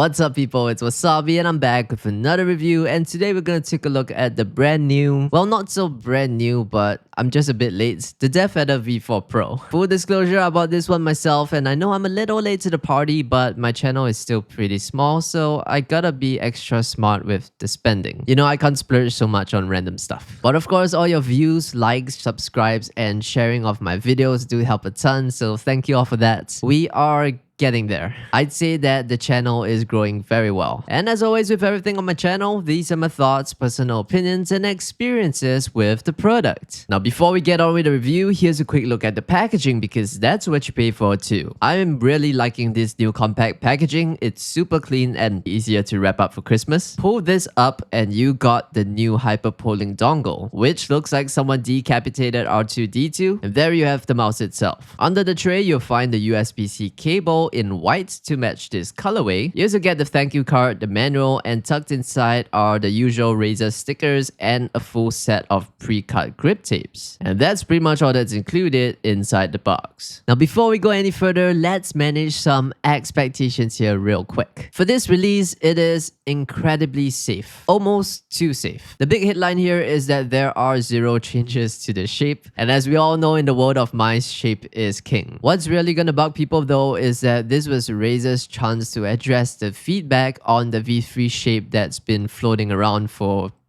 What's up people, it's Wasabi and I'm back with another review, and today we're gonna take a look at the brand new, well, not so brand new, but I'm just a bit late, the DeathAdder V4 Pro. Full disclosure, I bought this one myself and I know I'm a little late to the party, but my channel is still pretty small, so I gotta be extra smart with the spending. You know, I can't splurge so much on random stuff. But of course, all your views, likes, subscribes, and sharing of my videos do help a ton, so thank you all for that. We are getting there. I'd say that the channel is growing very well. And as always with everything on my channel, these are my thoughts, personal opinions, and experiences with the product. Now before we get on with the review, here's a quick look at the packaging because that's what you pay for too. I'm really liking this new compact packaging. It's super clean and easier to wrap up for Christmas. Pull this up and you got the new HyperPolling dongle, which looks like someone decapitated R2-D2. And there you have the mouse itself. Under the tray, you'll find the USB-C cable in white to match this colorway. You also get the thank you card, the manual, and tucked inside are the usual Razer stickers and a full set of pre-cut grip tapes. And that's pretty much all that's included inside the box. Now before we go any further, let's manage some expectations here real quick. For this release, it is incredibly safe. Almost too safe. The big headline here is that there are 0 changes to the shape, and as we all know in the world of mice, shape is king. What's really gonna bug people though is that this was Razer's chance to address the feedback on the V3 shape that's been floating around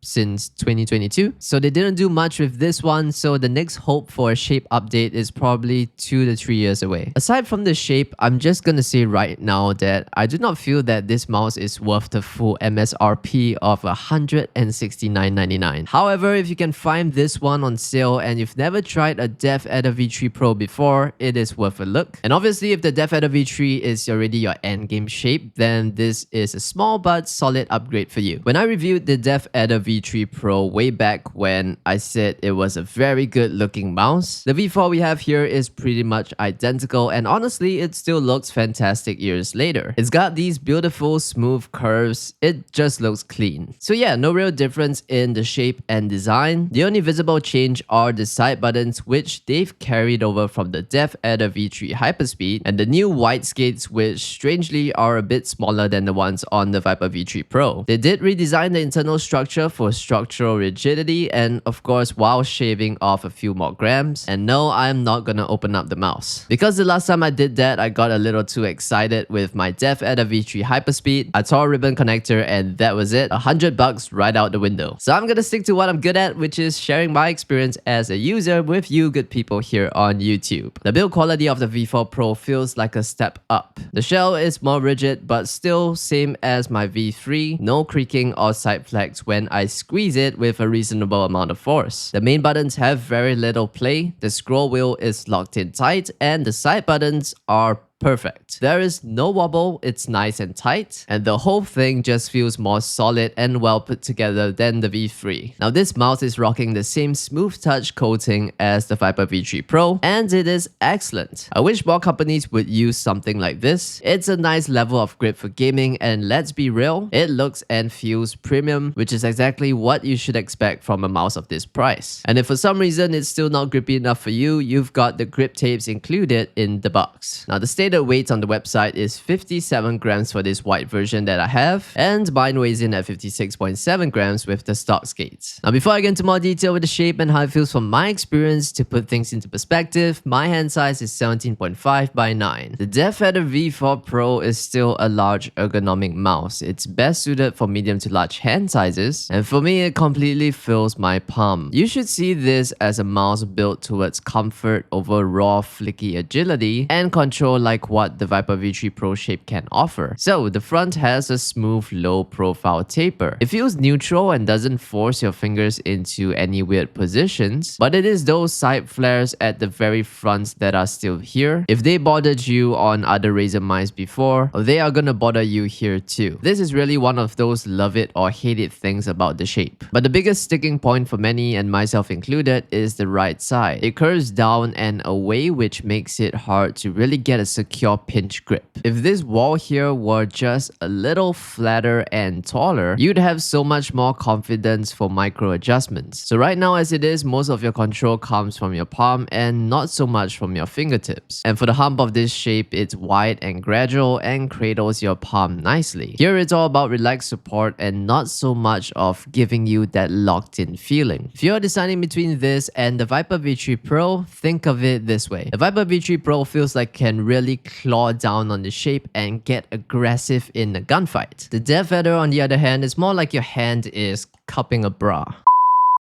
since 2022. So they didn't do much with this one, so the next hope for a shape update is probably 2 to 3 years away. Aside from the shape, I'm just gonna say right now that I do not feel that this mouse is worth the full MSRP of $169.99. However, if you can find this one on sale and you've never tried a DeathAdder V3 Pro before, it is worth a look. And obviously, if the DeathAdder V3 is already your endgame shape, then this is a small but solid upgrade for you. When I reviewed the DeathAdder V3 Pro way back when I said it was a very good looking mouse, the V4 we have here is pretty much identical, and honestly it still looks fantastic years later. It's got these beautiful smooth curves, it just looks clean. So yeah, no real difference in the shape and design. The only visible change are the side buttons, which they've carried over from the DeathAdder V3 Hyperspeed, and the new white skates, which strangely are a bit smaller than the ones on the Viper V3 Pro. They did redesign the internal structure for structural rigidity and of course while shaving off a few more grams. And no, I'm not gonna open up the mouse, because the last time I did that I got a little too excited with my DeathAdder V3 Hyperspeed. I tore a ribbon connector and that was it. $100 right out the window. So I'm gonna stick to what I'm good at, which is sharing my experience as a user with you good people here on YouTube. The build quality of the V4 Pro feels like a step up. The shell is more rigid but still same as my V3, no creaking or side flags when I squeeze it with a reasonable amount of force. The main buttons have very little play, the scroll wheel is locked in tight, and the side buttons are perfect. There is no wobble, it's nice and tight, and the whole thing just feels more solid and well put together than the V3. Now this mouse is rocking the same smooth touch coating as the Viper V3 Pro, and it is excellent. I wish more companies would use something like this. It's a nice level of grip for gaming, and let's be real, it looks and feels premium, which is exactly what you should expect from a mouse of this price. And if for some reason it's still not grippy enough for you, you've got the grip tapes included in the box. Now the stated weight on the website is 57 grams for this white version that I have, and mine weighs in at 56.7 grams with the stock skates. Now before I get into more detail with the shape and how it feels from my experience, to put things into perspective, my hand size is 17.5 by 9. The DeathAdder V4 Pro is still a large ergonomic mouse. It's best suited for medium to large hand sizes, and for me it completely fills my palm. You should see this as a mouse built towards comfort over raw flicky agility and control like what the Viper V3 Pro shape can offer. So the front has a smooth low profile taper. It feels neutral and doesn't force your fingers into any weird positions, but it is those side flares at the very front that are still here. If they bothered you on other Razer mice before, they are gonna bother you here too. This is really one of those love it or hate it things about the shape. But the biggest sticking point for many, and myself included, is the right side. It curves down and away, which makes it hard to really get a secure pinch grip. If this wall here were just a little flatter and taller, you'd have so much more confidence for micro adjustments. So right now as it is, most of your control comes from your palm and not so much from your fingertips. And for the hump of this shape, it's wide and gradual and cradles your palm nicely. Here it's all about relaxed support and not so much of giving you that locked in feeling. If you're deciding between this and the Viper V3 Pro, think of it this way. The Viper V3 Pro feels like it can really claw down on the shape and get aggressive in a gunfight. The DeathAdder on the other hand is more like your hand is cupping a bra.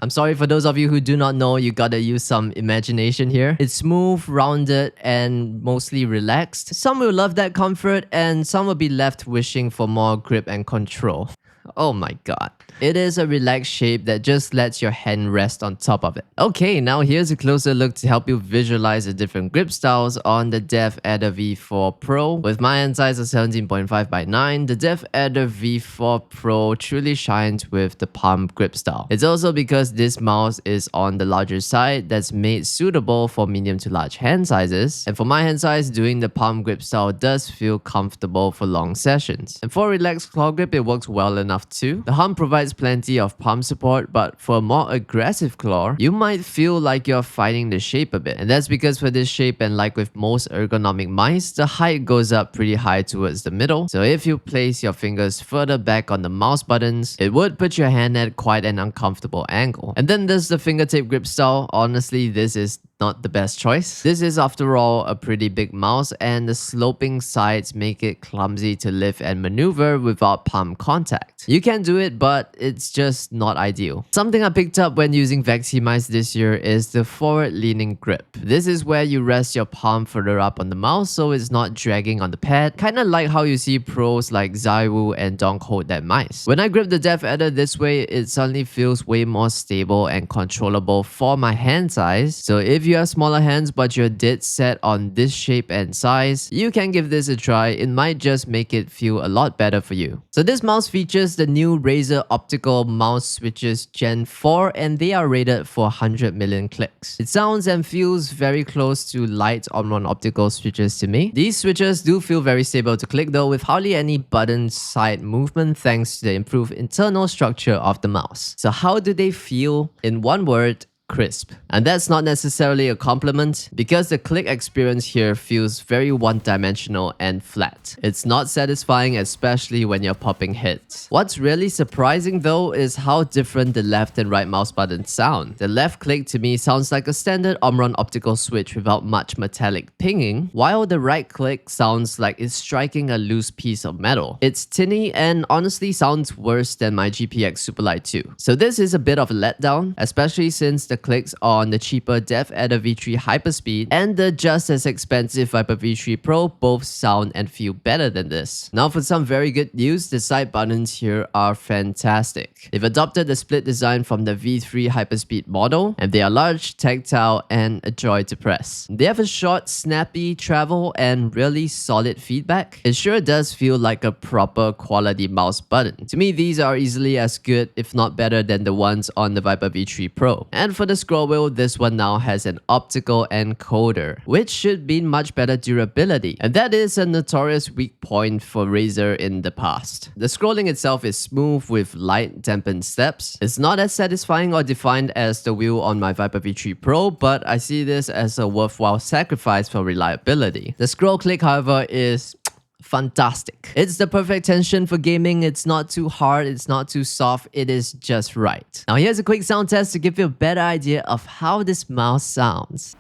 I'm sorry for those of you who do not know, you gotta use some imagination here. It's smooth, rounded, and mostly relaxed. Some will love that comfort, and some will be left wishing for more grip and control. Oh my god. It is a relaxed shape that just lets your hand rest on top of it. Okay, now here's a closer look to help you visualize the different grip styles on the DeathAdder V4 Pro. With my hand size of 17.5 by 9, the DeathAdder V4 Pro truly shines with the palm grip style. It's also because this mouse is on the larger side that's made suitable for medium to large hand sizes. And for my hand size, doing the palm grip style does feel comfortable for long sessions. And for relaxed claw grip, it works well enough too. The hump provides plenty of palm support, but for a more aggressive claw, you might feel like you're fighting the shape a bit. And that's because for this shape, and like with most ergonomic mice, the height goes up pretty high towards the middle. So if you place your fingers further back on the mouse buttons, it would put your hand at quite an uncomfortable angle. And then there's the fingertip grip style. Honestly, this is not the best choice. This is after all a pretty big mouse, and the sloping sides make it clumsy to lift and maneuver without palm contact. You can do it, but it's just not ideal. Something I picked up when using Vexi mice this year is the forward-leaning grip. This is where you rest your palm further up on the mouse so it's not dragging on the pad, kinda like how you see pros like Zaiwu and Dongle hold that mice. When I grip the DeathAdder this way, it suddenly feels way more stable and controllable for my hand size. So if you have smaller hands but you're dead set on this shape and size, you can give this a try. It might just make it feel a lot better for you. So this mouse features the new Razer Optical mouse switches Gen 4, and they are rated for 100 million clicks. It sounds and feels very close to light on optical switches to me. These switches do feel very stable to click though, with hardly any button side movement thanks to the improved internal structure of the mouse. So how do they feel? In one word, crisp. And that's not necessarily a compliment, because the click experience here feels very one-dimensional and flat. It's not satisfying, especially when you're popping hits. What's really surprising though is how different the left and right mouse buttons sound. The left click to me sounds like a standard Omron optical switch without much metallic pinging, while the right click sounds like it's striking a loose piece of metal. It's tinny and honestly sounds worse than my GPX Superlight 2. So this is a bit of a letdown, especially since the clicks on the cheaper DeathAdder V3 Hyperspeed and the just as expensive Viper V3 Pro both sound and feel better than this. Now for some very good news, the side buttons here are fantastic. They've adopted the split design from the V3 Hyperspeed model, and they are large, tactile, and a joy to press. They have a short, snappy travel and really solid feedback. It sure does feel like a proper quality mouse button. To me, these are easily as good, if not better, than the ones on the Viper V3 Pro. And for the scroll wheel, this one now has an optical encoder, which should be much better durability. And that is a notorious weak point for Razer in the past. The scrolling itself is smooth with light dampened steps. It's not as satisfying or defined as the wheel on my Viper V3 Pro, but I see this as a worthwhile sacrifice for reliability. The scroll click, however, is fantastic. It's the perfect tension for gaming. It's not too hard, it's not too soft, it is just right. Now here's a quick sound test to give you a better idea of how this mouse sounds.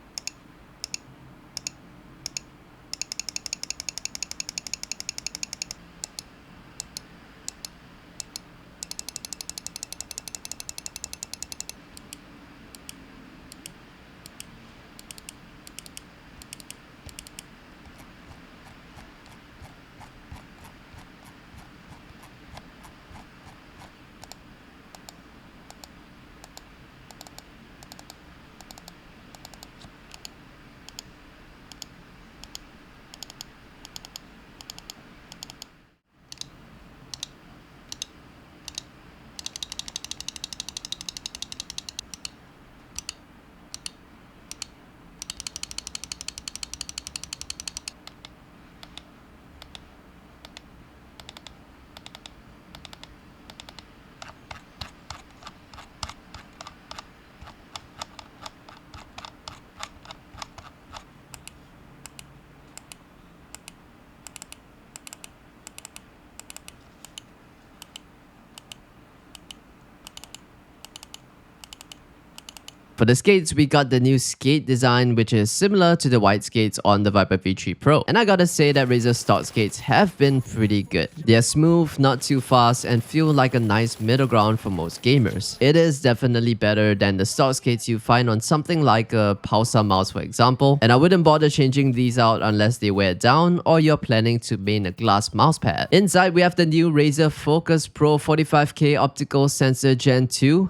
For the skates, we got the new skate design, which is similar to the white skates on the Viper V3 Pro. And I gotta say that Razer stock skates have been pretty good. They are smooth, not too fast, and feel like a nice middle ground for most gamers. It is definitely better than the stock skates you find on something like a Pulsar mouse, for example. And I wouldn't bother changing these out unless they wear down or you're planning to main a glass mousepad. Inside, we have the new Razer Focus Pro 45K optical sensor Gen 2.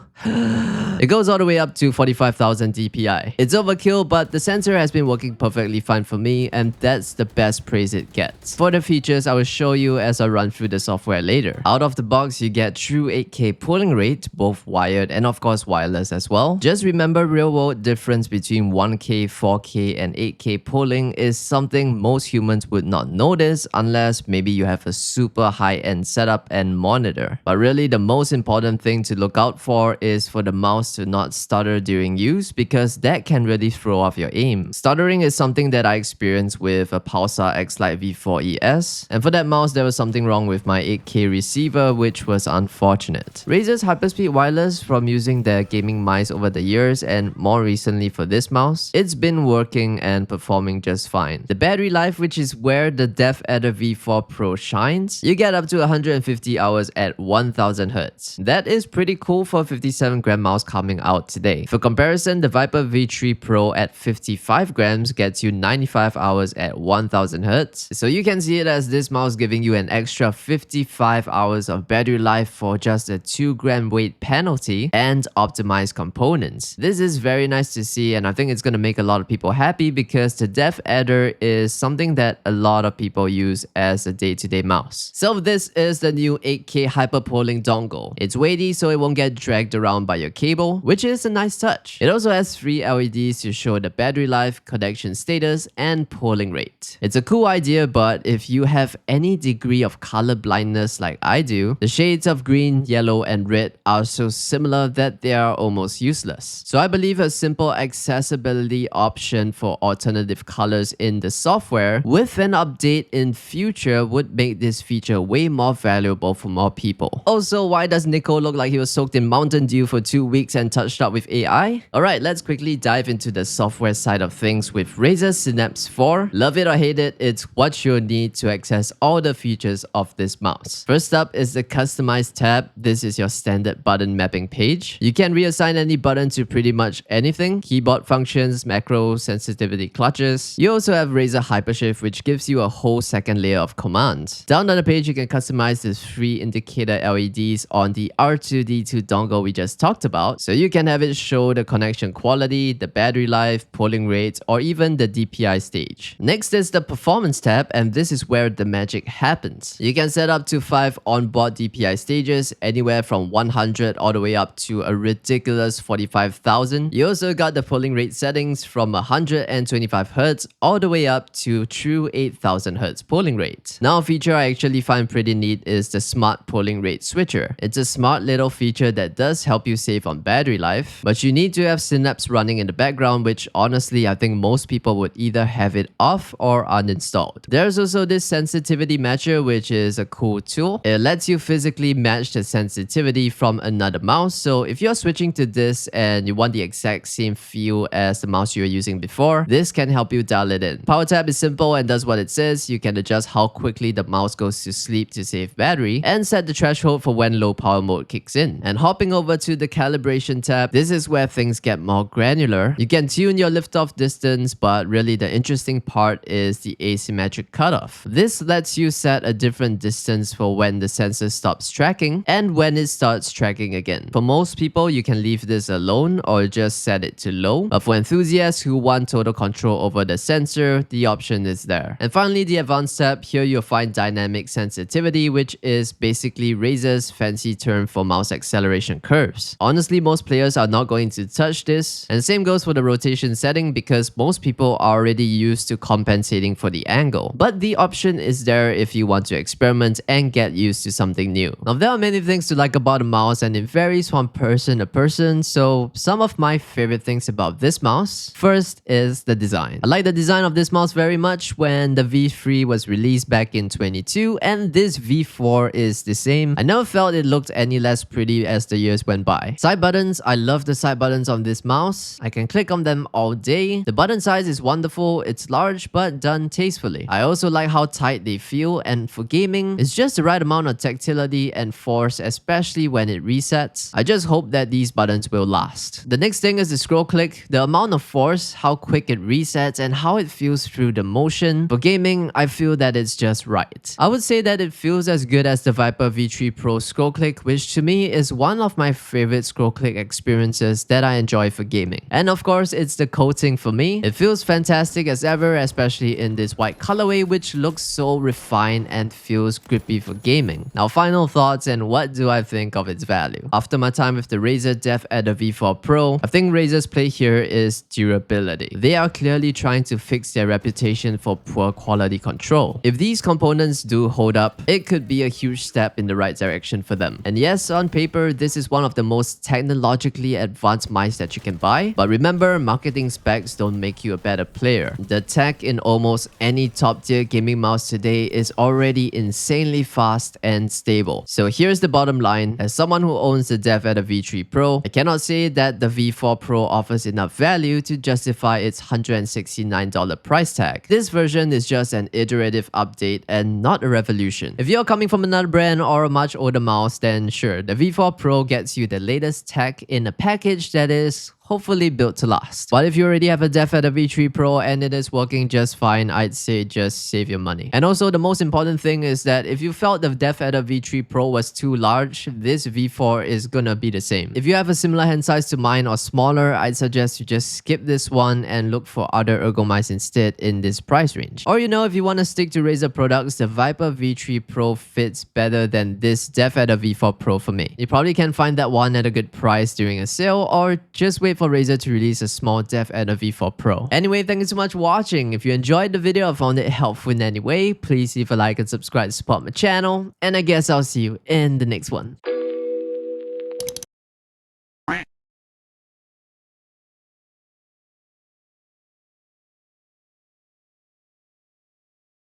It goes all the way up to 45,000 dpi. It's overkill, but the sensor has been working perfectly fine for me, and that's the best praise it gets. For the features, I will show you as I run through the software later. Out of the box, you get true 8K polling rate, both wired and of course wireless as well. Just remember, real world difference between 1K, 4K and 8K polling is something most humans would not notice unless maybe you have a super high-end setup and monitor. But really, the most important thing to look out for is for the mouse to not stutter during use, because that can really throw off your aim. Stuttering is something that I experienced with a Pulsar X-Lite V4 ES, and for that mouse there was something wrong with my 8K receiver, which was unfortunate. Razer's Hyperspeed wireless, from using their gaming mice over the years and more recently for this mouse, it's been working and performing just fine. The battery life, which is where the DeathAdder V4 Pro shines, you get up to 150 hours at 1000 Hz. That is pretty cool for a 57-gram mouse coming out today. For comparison, the Viper V3 Pro at 55 grams gets you 95 hours at 1000 Hz. So you can see it as this mouse giving you an extra 55 hours of battery life for just a 2-gram weight penalty and optimized components. This is very nice to see, and I think it's going to make a lot of people happy because the DeathAdder is something that a lot of people use as a day-to-day mouse. So this is the new 8K HyperPolling dongle. It's weighty, so it won't get dragged around by your cable, which is a nice touch. It also has 3 LEDs to show the battery life, connection status, and polling rate. It's a cool idea, but if you have any degree of color blindness like I do, the shades of green, yellow, and red are so similar that they are almost useless. So I believe a simple accessibility option for alternative colors in the software with an update in future would make this feature way more valuable for more people. Also, why does Nico look like he was soaked in Mountain Dew for 2 weeks and touched up with AI? Alright, let's quickly dive into the software side of things with Razer Synapse 4. Love it or hate it, it's what you'll need to access all the features of this mouse. First up is the Customize tab. This is your standard button mapping page. You can reassign any button to pretty much anything: keyboard functions, macro, sensitivity clutches. You also have Razer Hypershift, which gives you a whole second layer of commands. Down on the page, you can customize the 3 indicator LEDs on the R2D2 dongle we just talked about, so you can have it show the connection quality, the battery life, polling rates, or even the DPI stage. Next is the Performance tab, and this is where the magic happens. You can set up to 5 onboard DPI stages, anywhere from 100 all the way up to a ridiculous 45,000. You also got the polling rate settings from 125 Hz all the way up to true 8000 Hz polling rate. Now, a feature I actually find pretty neat is the Smart Polling Rate Switcher. It's a smart little feature that does help you save on battery life, but you need to have Synapse running in the background, which honestly I think most people would either have it off or uninstalled. There's also this sensitivity matcher, which is a cool tool. It lets you physically match the sensitivity from another mouse, so if you're switching to this and you want the exact same feel as the mouse you were using before, this can help you dial it in. Power tab is simple and does what it says. You can adjust how quickly the mouse goes to sleep to save battery and set the threshold for when low power mode kicks in. And hopping over to the calibration tab, this is where things get more granular. You can tune your liftoff distance, but really the interesting part is the asymmetric cutoff. This lets you set a different distance for when the sensor stops tracking and when it starts tracking again. For most people, you can leave this alone or just set it to low, but for enthusiasts who want total control over the sensor, the option is there. And finally, the advanced tab. Here you'll find dynamic sensitivity, which is basically Razer's fancy term for mouse acceleration curves. Honestly, most players are not going to touch this, and same goes for the rotation setting because most people are already used to compensating for the angle. But the option is there if you want to experiment and get used to something new. Now, there are many things to like about a mouse, and it varies from person to person, so some of my favorite things about this mouse. First is the design. I like the design of this mouse very much. When the V3 was released back in 2022 and this V4 is the same, I never felt it looked any less pretty as the years went by. Side buttons, I love the side buttons buttons on this mouse. I can click on them all day. The button size is wonderful, it's large but done tastefully. I also like how tight they feel, and for gaming, it's just the right amount of tactility and force, especially when it resets. I just hope that these buttons will last. The next thing is the scroll click, the amount of force, how quick it resets, and how it feels through the motion. For gaming, I feel that it's just right. I would say that it feels as good as the Viper V3 Pro scroll click, which to me is one of my favorite scroll click experiences that I enjoy for gaming. And of course, it's the coating for me. It feels fantastic as ever, especially in this white colorway, which looks so refined and feels grippy for gaming. Now, final thoughts and what do I think of its value? After my time with the Razer DeathAdder V4 Pro, I think Razer's play here is durability. They are clearly trying to fix their reputation for poor quality control. If these components do hold up, it could be a huge step in the right direction for them. And yes, on paper, this is one of the most technologically advanced mice that you can buy. But remember, marketing specs don't make you a better player. The tech in almost any top-tier gaming mouse today is already insanely fast and stable. So here's the bottom line. As someone who owns the DeathAdder V3 Pro, I cannot say that the V4 Pro offers enough value to justify its $169 price tag. This version is just an iterative update and not a revolution. If you're coming from another brand or a much older mouse, then sure, the V4 Pro gets you the latest tech in a package that is hopefully built to last. But if you already have a DeathAdder V3 Pro and it is working just fine, I'd say just save your money. And also the most important thing is that if you felt the DeathAdder V3 Pro was too large, this V4 is gonna be the same. If you have a similar hand size to mine or smaller, I'd suggest you just skip this one and look for other ergo mice instead in this price range. Or if you want to stick to Razer products, the Viper V3 Pro fits better than this DeathAdder V4 Pro for me. You probably can find that one at a good price during a sale, or just wait for Razer to release a small DeathAdder V4 Pro. Anyway, thank you so much for watching. If you enjoyed the video or found it helpful in any way, please leave a like and subscribe to support my channel. And I guess I'll see you in the next one.